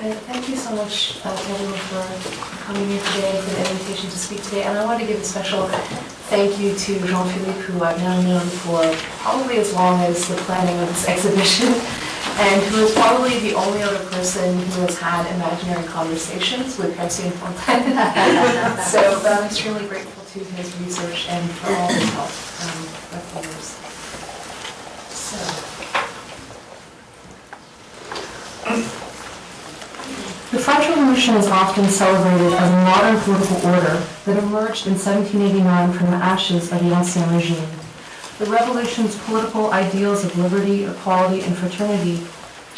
And thank you so much to everyone for coming here today and for the invitation to speak today. And I want to give a special thank you to Jean-Philippe, who I've now known for probably as long as the planning of this exhibition, and who is probably the only other person who has had imaginary conversations with Percier and Fontaine. So I'm extremely grateful to his research and for all his help over the years. The French Revolution is often celebrated as a modern political order that emerged in 1789 from the ashes of the ancien régime. The revolution's political ideals of liberty, equality, and fraternity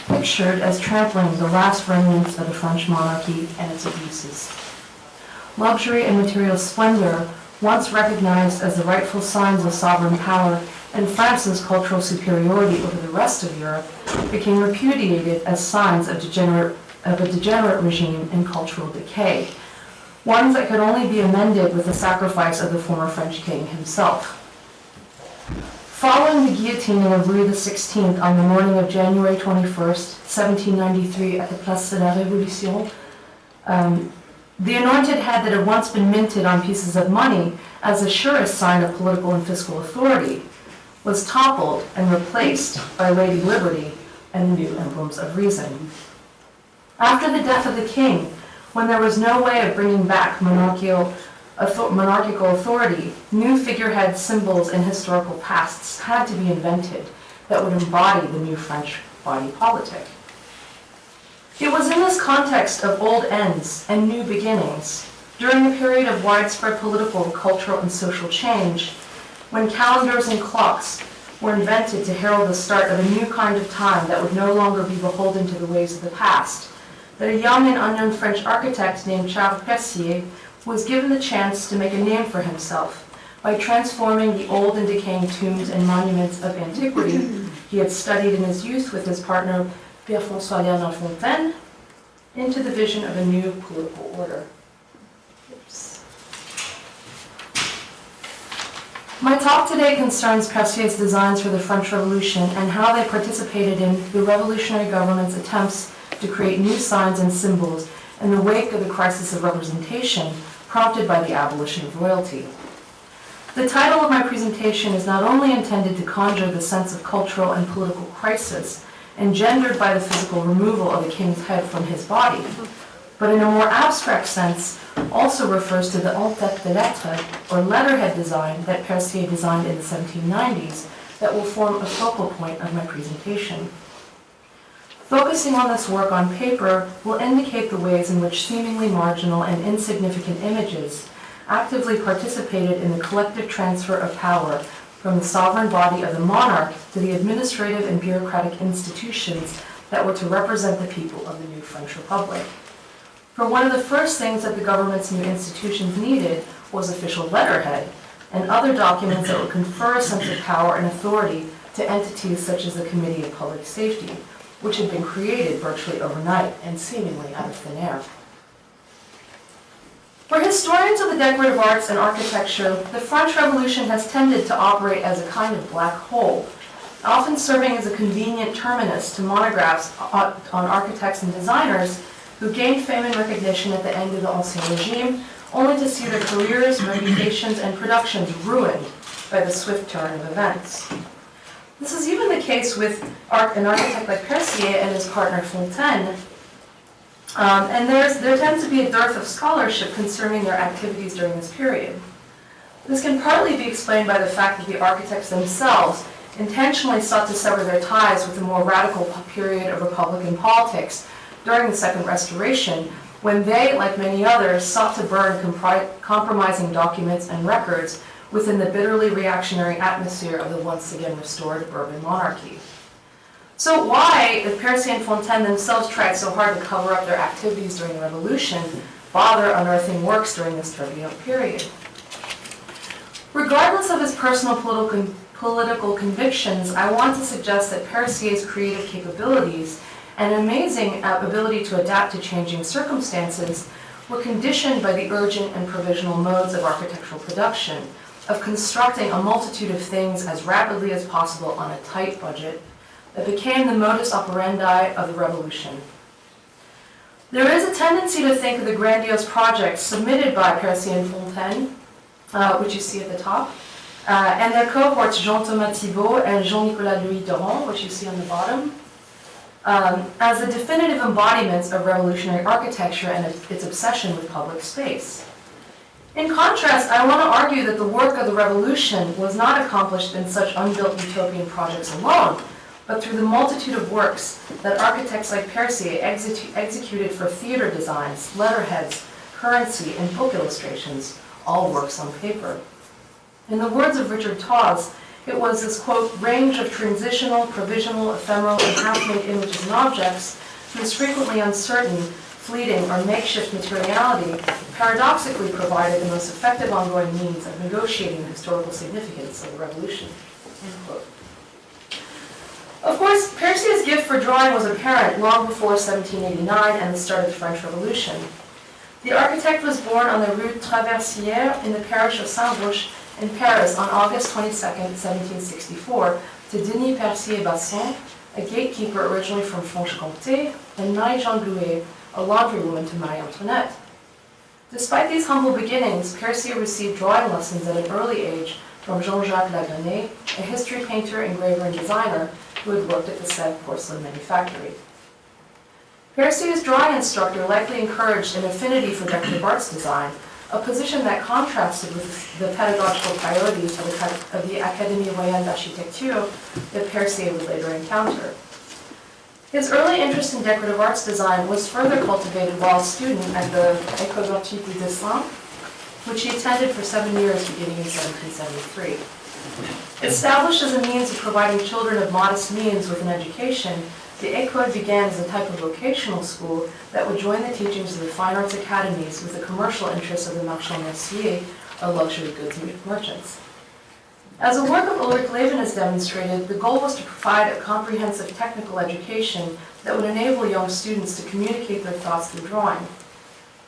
pictured as trampling the last remnants of the French monarchy and its abuses. Luxury and material splendor, once recognized as the rightful signs of sovereign power and France's cultural superiority over the rest of Europe, became repudiated as signs of a degenerate regime and cultural decay, ones that could only be amended with the sacrifice of the former French king himself. Following the guillotining of Louis XVI on the morning of January 21st, 1793 at the Place de la Révolution, the anointed head that had once been minted on pieces of money as the surest sign of political and fiscal authority was toppled and replaced by Lady Liberty and new emblems of reason. After the death of the king, when there was no way of bringing back monarchical authority, new figurehead symbols and historical pasts had to be invented that would embody the new French body politic. It was in this context of old ends and new beginnings, during a period of widespread political, cultural, and social change, when calendars and clocks were invented to herald the start of a new kind of time that would no longer be beholden to the ways of the past, that a young and unknown French architect named Charles Percier was given the chance to make a name for himself by transforming the old and decaying tombs and monuments of antiquity he had studied in his youth with his partner Pierre François Léonard Fontaine into the vision of a new political order. Oops. My talk today concerns Percier's designs for the French Revolution and how they participated in the revolutionary government's attempts to create new signs and symbols in the wake of the crisis of representation prompted by the abolition of royalty. The title of my presentation is not only intended to conjure the sense of cultural and political crisis engendered by the physical removal of the king's head from his body, but in a more abstract sense also refers to the en-tête de lettres, or letterhead design that Percier designed in the 1790s that will form a focal point of my presentation. Focusing on this work on paper will indicate the ways in which seemingly marginal and insignificant images actively participated in the collective transfer of power from the sovereign body of the monarch to the administrative and bureaucratic institutions that were to represent the people of the new French Republic. For one of the first things that the government's new institutions needed was official letterhead and other documents that would confer a sense of power and authority to entities such as the Committee of Public Safety, which had been created virtually overnight and seemingly out of thin air. For historians of the decorative arts and architecture, the French Revolution has tended to operate as a kind of black hole, often serving as a convenient terminus to monographs on architects and designers who gained fame and recognition at the end of the ancien régime, only to see their careers, reputations, and productions ruined by the swift turn of events. This is even the case with an architect like Percier and his partner Fontaine, and there tends to be a dearth of scholarship concerning their activities during this period. This can partly be explained by the fact that the architects themselves intentionally sought to sever their ties with the more radical period of Republican politics during the Second Restoration, when they, like many others, sought to burn compromising documents and records within the bitterly reactionary atmosphere of the once again restored Bourbon monarchy. So why, if Percier and Fontaine themselves tried so hard to cover up their activities during the Revolution, bother unearthing works during this turbulent period? Regardless of his personal political convictions, I want to suggest that Percier's creative capabilities and amazing ability to adapt to changing circumstances were conditioned by the urgent and provisional modes of architectural production, of constructing a multitude of things as rapidly as possible on a tight budget, that became the modus operandi of the Revolution. There is a tendency to think of the grandiose projects submitted by Percier and Fontaine, which you see at the top, and their cohorts Jean-Thomas Thibault and Jean-Nicolas Louis Doron, which you see on the bottom, as the definitive embodiments of revolutionary architecture and its obsession with public space. In contrast, I want to argue that the work of the Revolution was not accomplished in such unbuilt utopian projects alone, but through the multitude of works that architects like Percier executed for theater designs, letterheads, currency, and book illustrations, all works on paper. In the words of Richard Tawes, it was this, quote, range of transitional, provisional, ephemeral, and half-made images and objects whose frequently uncertain, fleeting, or makeshift materiality paradoxically provided the most effective ongoing means of negotiating the historical significance of the Revolution, end quote. Of course, Percier's gift for drawing was apparent long before 1789 and the start of the French Revolution. The architect was born on the Rue Traversière in the parish of Saint-Vouche in Paris on August 22, 1764, to Denis Percier-Basson, a gatekeeper originally from Franche-Comté, and Marie-Jean Blouet, a laundrywoman to Marie Antoinette. Despite these humble beginnings, Percier received drawing lessons at an early age from Jean-Jacques Lagrenet, a history painter, engraver, and designer who had worked at the Sèvres porcelain manufactory. Percier's drawing instructor likely encouraged an affinity for decorative arts design, a position that contrasted with the pedagogical priorities of the Académie Royale d'Architecture that Percier would later encounter. His early interest in decorative arts design was further cultivated while a student at the École d'Architecture du Dessin, which he attended for 7 years beginning in 1773. Established as a means of providing children of modest means with an education, the École began as a type of vocational school that would join the teachings of the fine arts academies with the commercial interests of the marchands merciers, or luxury goods merchants. As the work of Ulrich Leben has demonstrated, the goal was to provide a comprehensive technical education that would enable young students to communicate their thoughts through drawing.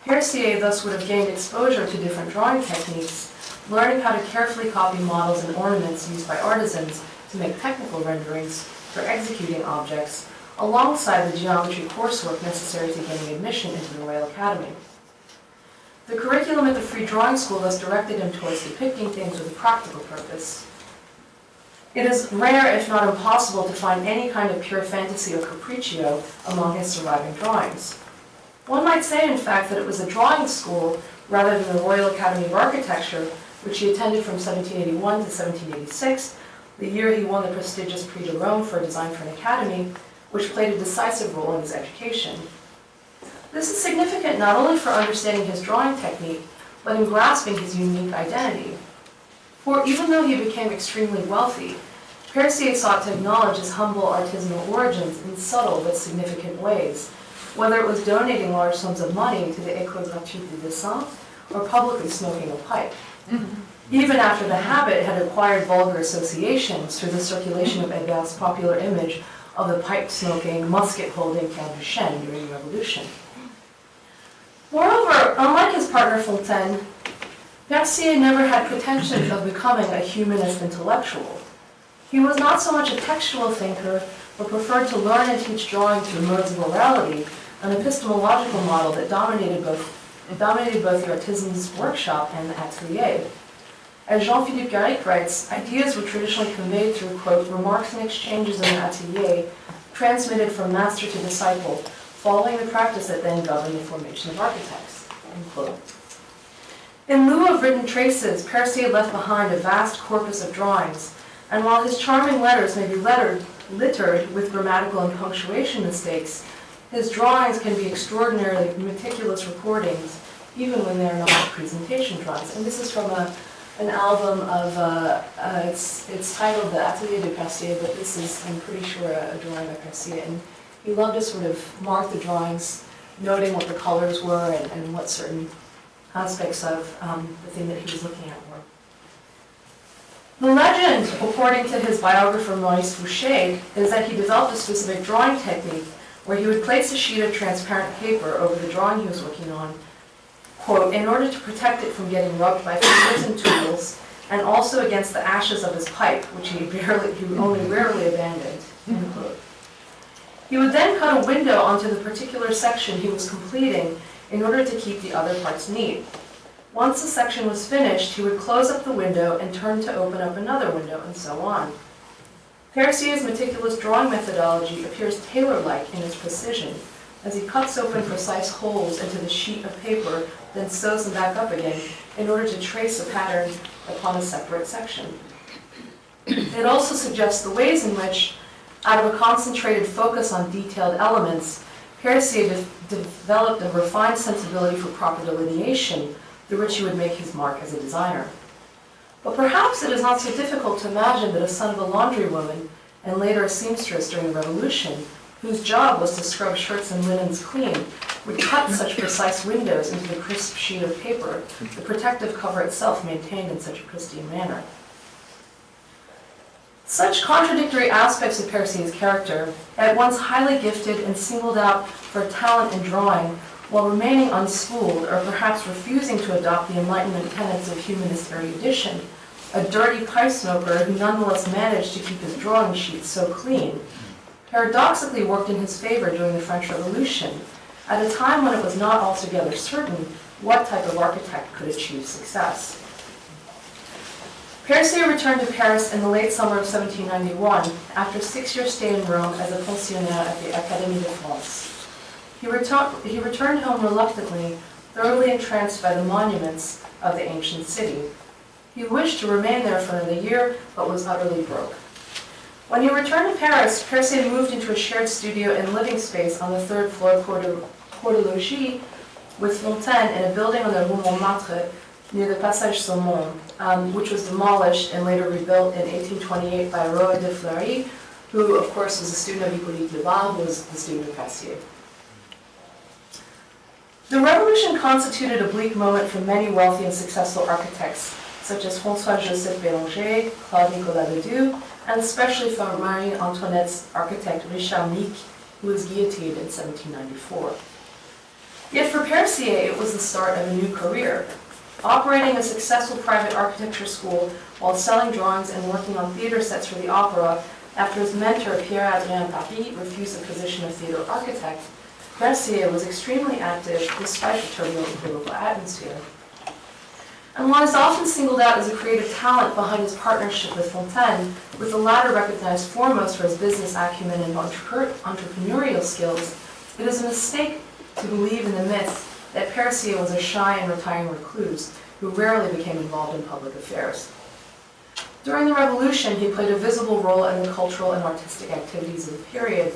Percier thus would have gained exposure to different drawing techniques, learning how to carefully copy models and ornaments used by artisans to make technical renderings for executing objects, alongside the geometry coursework necessary to gaining admission into the Royal Academy. The curriculum at the Free Drawing School thus directed him towards depicting things with a practical purpose. It is rare, if not impossible, to find any kind of pure fantasy or capriccio among his surviving drawings. One might say, in fact, that it was a drawing school rather than the Royal Academy of Architecture, which he attended from 1781 to 1786, the year he won the prestigious Prix de Rome for Design for an Academy, which played a decisive role in his education. This is significant not only for understanding his drawing technique, but in grasping his unique identity. For even though he became extremely wealthy, Percier sought to acknowledge his humble artisanal origins in subtle but significant ways, whether it was donating large sums of money to the École d'Architecture du Dessin or publicly smoking a pipe. Even after the habit had acquired vulgar associations through the circulation of Hébert's popular image of the pipe-smoking, musket-holding Count du Chêne during the Revolution. Moreover, unlike his partner Fontaine, Percier never had pretensions of becoming a humanist intellectual. He was not so much a textual thinker, but preferred to learn and teach drawing through modes of orality, an epistemological model that dominated both the artisan's workshop and the atelier. As Jean-Philippe Garrick writes, ideas were traditionally conveyed through, quote, remarks and exchanges in the atelier, transmitted from master to disciple, following the practice that then governed the formation of architects, end quote. In lieu of written traces, Percier left behind a vast corpus of drawings, and while his charming letters may be littered with grammatical and punctuation mistakes, his drawings can be extraordinarily meticulous recordings, even when they are not presentation drawings. And this is from an album of, it's titled The Atelier de Percier, but this is, I'm pretty sure, a drawing by Percier. And he loved to sort of mark the drawings, noting what the colors were and what certain aspects of the thing that he was looking at were. The legend, according to his biographer Maurice Fouché, is that he developed a specific drawing technique where he would place a sheet of transparent paper over the drawing he was working on, quote, in order to protect it from getting rubbed by fingers and tools, and also against the ashes of his pipe, which he only rarely abandoned, end quote. He would then cut a window onto the particular section he was completing in order to keep the other parts neat. Once the section was finished, he would close up the window and turn to open up another window, and so on. Percier's meticulous drawing methodology appears tailor-like in its precision, as he cuts open precise holes into the sheet of paper, then sews them back up again in order to trace a pattern upon a separate section. It also suggests the ways in which, out of a concentrated focus on detailed elements, Percier developed a refined sensibility for proper delineation, through which he would make his mark as a designer. But perhaps it is not so difficult to imagine that a son of a laundrywoman, and later a seamstress during the Revolution, whose job was to scrub shirts and linens clean, would cut such precise windows into the crisp sheet of paper, the protective cover itself maintained in such a pristine manner. Such contradictory aspects of Percier's character, at once highly gifted and singled out for talent in drawing, while remaining unschooled or perhaps refusing to adopt the Enlightenment tenets of humanist erudition, a dirty pipe smoker who nonetheless managed to keep his drawing sheets so clean, paradoxically worked in his favor during the French Revolution, at a time when it was not altogether certain what type of architect could achieve success. Percier returned to Paris in the late summer of 1791 after a 6-year stay in Rome as a pensionnaire at the Académie de France. He returned home reluctantly, thoroughly entranced by the monuments of the ancient city. He wished to remain there for another year, but was utterly broke. When he returned to Paris, Percier moved into a shared studio and living space on the 3rd floor Cour de Logis with Fontaine in a building on the Rue Montmartre near the Passage Saumon, which was demolished and later rebuilt in 1828 by Roy de Fleury, who of course was a student of Hippolyte Leval, who was the student of Percier. The Revolution constituted a bleak moment for many wealthy and successful architects, such as François-Joseph Bélanger, Claude Nicolas Ledoux, and especially for Marie Antoinette's architect Richard Mies, who was guillotined in 1794. Yet for Percier, it was the start of a new career. Operating a successful private architecture school while selling drawings and working on theater sets for the opera, after his mentor Pierre Paris refused the position of theater architect, Percier was extremely active despite the turbulent political atmosphere. And while he is often singled out as a creative talent behind his partnership with Fontaine, with the latter recognized foremost for his business acumen and entrepreneurial skills, it is a mistake to believe in the myth that Percier was a shy and retiring recluse who rarely became involved in public affairs. During the Revolution, he played a visible role in the cultural and artistic activities of the period,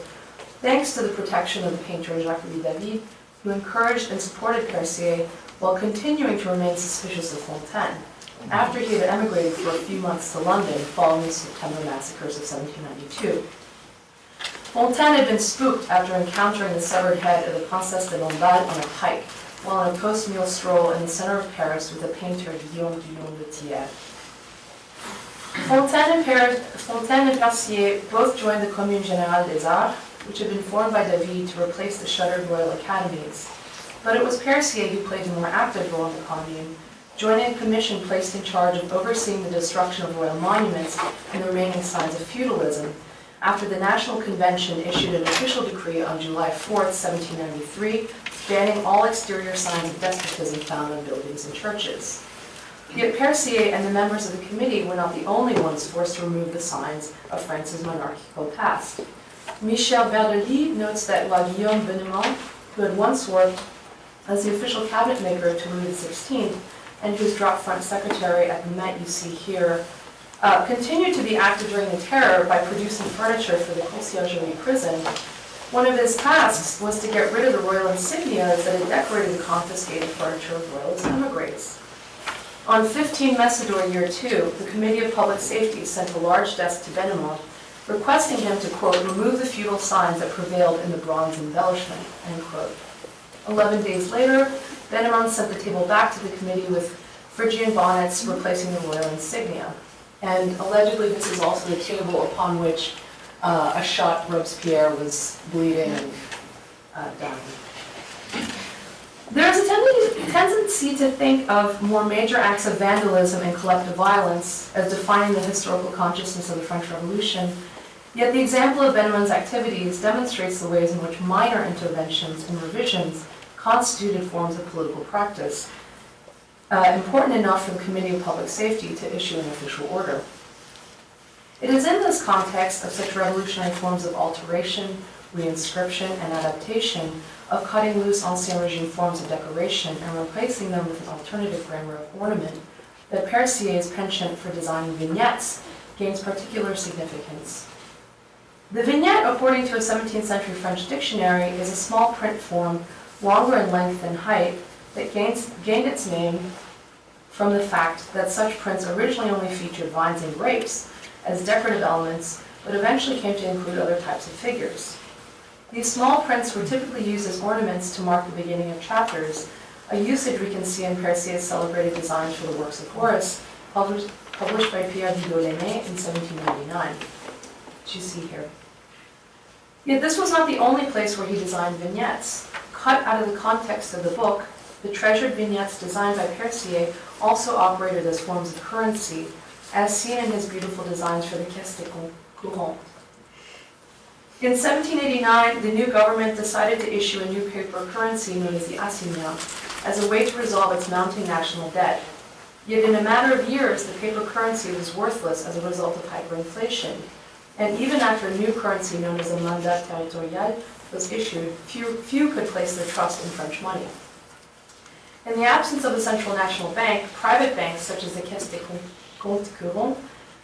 thanks to the protection of the painter Jacques-Louis David, who encouraged and supported Percier while continuing to remain suspicious of Fontaine, after he had emigrated for a few months to London following the September massacres of 1792. Fontaine had been spooked after encountering the severed head of the Princesse de Lamballe on a pike, while on a post-meal stroll in the center of Paris with the painter Guillaume Dumont de Thiers. Fontaine and Percier both joined the Commune Générale des Arts, which had been formed by David to replace the shuttered Royal Academies. But it was Percier who played a more active role in the Commune, joining a commission placed in charge of overseeing the destruction of royal monuments and the remaining signs of feudalism, after the National Convention issued an official decree on July 4th, 1793, banning all exterior signs of despotism found on buildings and churches. Yet Percier and the members of the committee were not the only ones forced to remove the signs of France's monarchical past. Michel Verdelhy notes that while Guillaume Benemont, who had once worked as the official cabinet maker to Louis XVI, and whose drop front secretary at the Met you see here, continued to be active during the Terror by producing furniture for the Conciergerie prison, one of his tasks was to get rid of the royal insignias that had decorated the confiscated furniture of royalist emigres. On 15 Messidor Year 2, the Committee of Public Safety sent a large desk to Benemont, requesting him to, quote, remove the feudal signs that prevailed in the bronze embellishment, end quote. 11 days later, Benemont sent the table back to the committee with Phrygian bonnets replacing the royal insignia. And allegedly this is also the table upon which a shot Robespierre was bleeding and dying. There is a tendency to think of more major acts of vandalism and collective violence as defining the historical consciousness of the French Revolution, Yet the example of Benjamin's activities demonstrates the ways in which minor interventions and revisions constituted forms of political practice, important enough for the Committee of Public Safety to issue an official order. It is in this context of such revolutionary forms of alteration, reinscription, and adaptation, of cutting loose ancien régime forms of decoration and replacing them with an alternative grammar of ornament, that Percier's penchant for designing vignettes gains particular significance. The vignette, according to a 17th century French dictionary, is a small print form, longer in length than height, that gained its name from the fact that such prints originally only featured vines and grapes as decorative elements, but eventually came to include other types of figures. These small prints were typically used as ornaments to mark the beginning of chapters, a usage we can see in Percier's celebrated designs for the works of Horace, published by Pierre François Léonard in 1799, which you see here. Yet this was not the only place where he designed vignettes. Cut out of the context of the book, the treasured vignettes designed by Percier also operated as forms of currency, as seen in his beautiful designs for the caisse de courant. In 1789, the new government decided to issue a new paper currency known as the ancien, as a way to resolve its mounting national debt. Yet in a matter of years, the paper currency was worthless as a result of hyperinflation. And even after a new currency known as a mandat territorial was issued, few could place their trust in French money. In the absence of a central national bank, private banks such as the Caisse des Comptes Courants,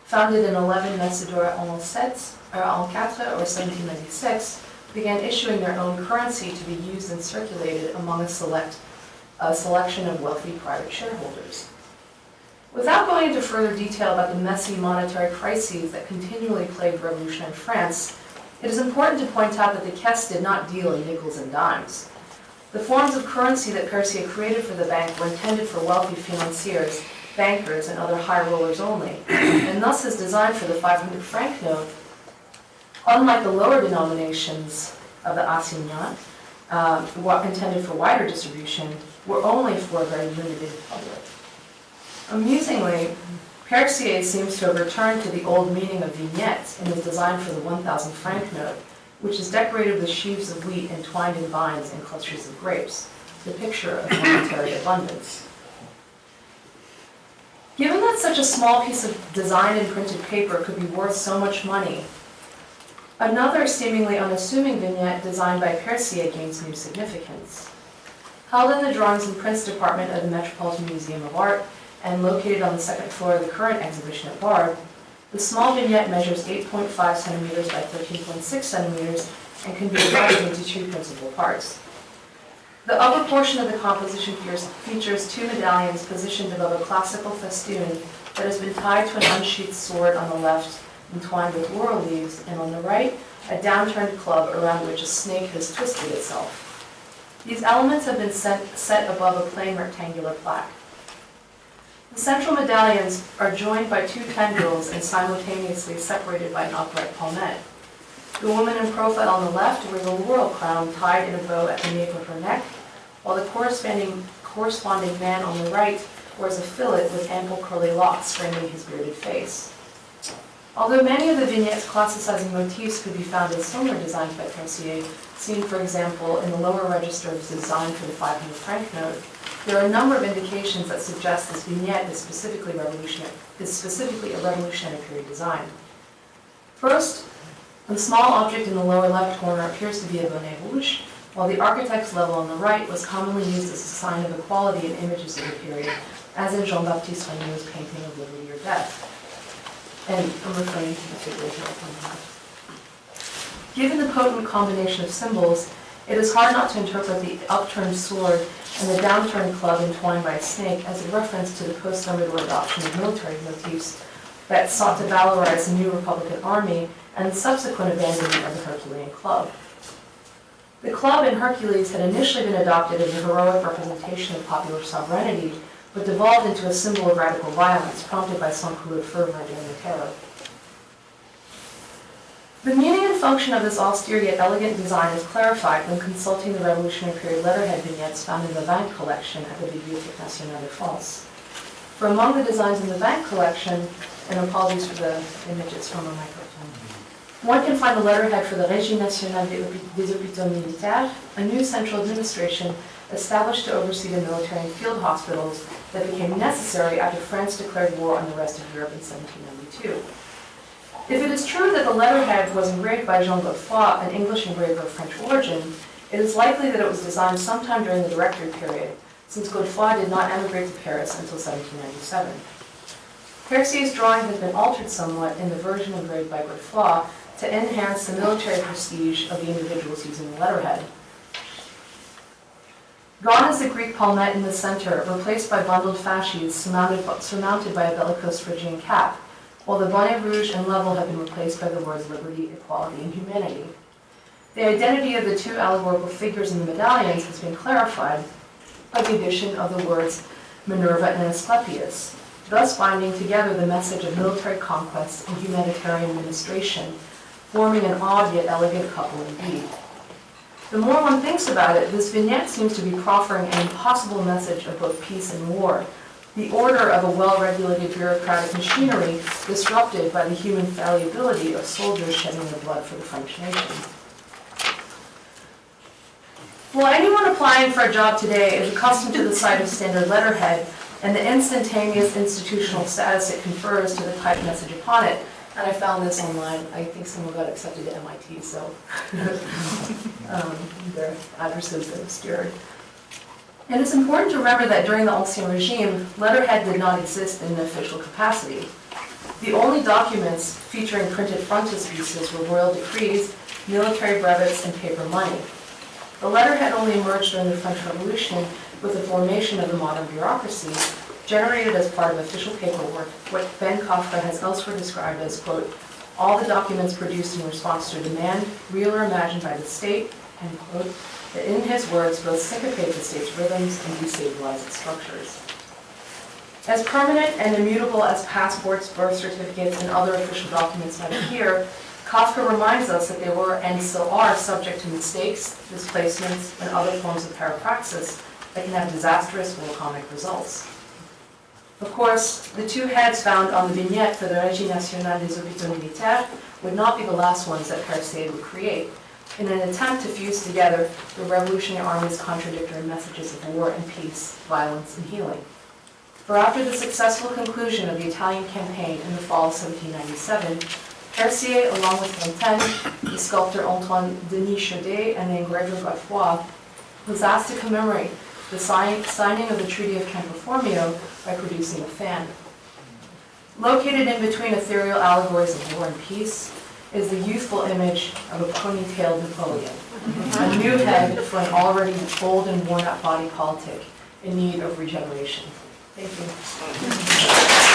founded in 11 Messidor en 4 or 1796, began issuing their own currency to be used and circulated among a selection of wealthy private shareholders. Without going into further detail about the messy monetary crises that continually plagued revolutionary France, it is important to point out that the caisse did not deal in nickels and dimes. The forms of currency that Percier created for the bank were intended for wealthy financiers, bankers, and other high rollers only, and thus his design for the 500 franc note, unlike the lower denominations of the ancien, intended for wider distribution, were only for a very limited public. Amusingly, Percier seems to have returned to the old meaning of vignettes in his design for the 1,000 franc note, which is decorated with sheaves of wheat entwined in vines and clusters of grapes, the picture of monetary abundance. Given that such a small piece of designed and printed paper could be worth so much money, another seemingly unassuming vignette designed by Percier gains new significance. Held in the Drawings and Prints Department of the Metropolitan Museum of Art, and located on the second floor of the current exhibition at Bard, the small vignette measures 8.5 centimeters by 13.6 centimeters and can be divided into two principal parts. The upper portion of the composition features two medallions positioned above a classical festoon that has been tied to an unsheathed sword on the left entwined with laurel leaves, and on the right, a downturned club around which a snake has twisted itself. These elements have been set above a plain rectangular plaque. The central medallions are joined by two tendrils and simultaneously separated by an upright palmette. The woman in profile on the left wears a laurel crown tied in a bow at the nape of her neck, while the corresponding man on the right wears a fillet with ample curly locks framing his bearded face. Although many of the vignettes classicizing motifs could be found in similar designs by Percier, seen for example in the lower register of design for the 500 franc note, there are a number of indications that suggest this vignette is specifically a revolutionary period design. First, the small object in the lower left corner appears to be a bonnet rouge, while the architect's level on the right was commonly used as a sign of equality in images of the period, as in Jean-Baptiste Regnault's painting of Liberty or Death. And I'm referring to the figure here. Given the potent combination of symbols, it is hard not to interpret the upturned sword and the downturned club entwined by a snake as a reference to the post-Thermidor adoption of military motifs that sought to valorize the new Republican Army and the subsequent abandonment of the Herculean club. The club in Hercules had initially been adopted as a heroic representation of popular sovereignty, but devolved into a symbol of radical violence prompted by sans-culotte fervor during the Terror. The meaning and function of this austere yet elegant design is clarified when consulting the Revolutionary period letterhead vignettes found in the Vin collection at the Bibliothèque Nationale de France. For among the designs in the Vin collection, and apologies for the images from a microphone, One can find the letterhead for the Régime national des hôpitaux militaires, a new central administration established to oversee the military and field hospitals that became necessary after France declared war on the rest of Europe in 1792. If it is true that the letterhead was engraved by Jean Godefroy, an English engraver of French origin, it is likely that it was designed sometime during the Directory period, since Godefroy did not emigrate to Paris until 1797. Percier's drawing has been altered somewhat in the version engraved by Godefroy to enhance the military prestige of the individuals using the letterhead. Gone is the Greek palmette in the center, replaced by bundled fasces surmounted by a bellicose Phrygian cap, while the bonnet rouge and level have been replaced by the words liberty, equality, and humanity. The identity of the two allegorical figures in the medallions has been clarified by the addition of the words Minerva and Asclepius, thus binding together the message of military conquest and humanitarian administration, forming an odd yet elegant couple indeed. The more one thinks about it, this vignette seems to be proffering an impossible message of both peace and war, the order of a well-regulated bureaucratic machinery disrupted by the human fallibility of soldiers shedding their blood for the French nation. Well, anyone applying for a job today is accustomed to the sight of standard letterhead and the instantaneous institutional status it confers to the typed message upon it. And I found this online. I think someone got accepted to MIT, so their addresses are obscured. And it's important to remember that during the Ancien Régime, letterhead did not exist in an official capacity. The only documents featuring printed frontispieces were royal decrees, military brevets, and paper money. The letterhead only emerged during the French Revolution with the formation of the modern bureaucracy, generated as part of official paperwork, what Ben Kafka has elsewhere described as, quote, all the documents produced in response to a demand, real or imagined by the state, end quote, that in his words both syncopate the state's rhythms and destabilize its structures. As permanent and immutable as passports, birth certificates, and other official documents might appear, Kafka reminds us that they were and still are subject to mistakes, displacements, and other forms of parapraxis that can have disastrous or comic results. Of course, the two heads found on the vignette for the Régime national des hôpitaux militaires would not be the last ones that Percier would create, in an attempt to fuse together the Revolutionary Army's contradictory messages of war and peace, violence and healing. For after the successful conclusion of the Italian campaign in the fall of 1797, Percier, along with Fontaine, the sculptor Antoine Denis Chaudet, and the engraver Godefroy, was asked to commemorate the signing of the Treaty of Campo Formio by producing a fan. Located in between ethereal allegories of war and peace is the youthful image of a ponytailed Napoleon, a new head for an already old and worn-out body politic in need of regeneration. Thank you.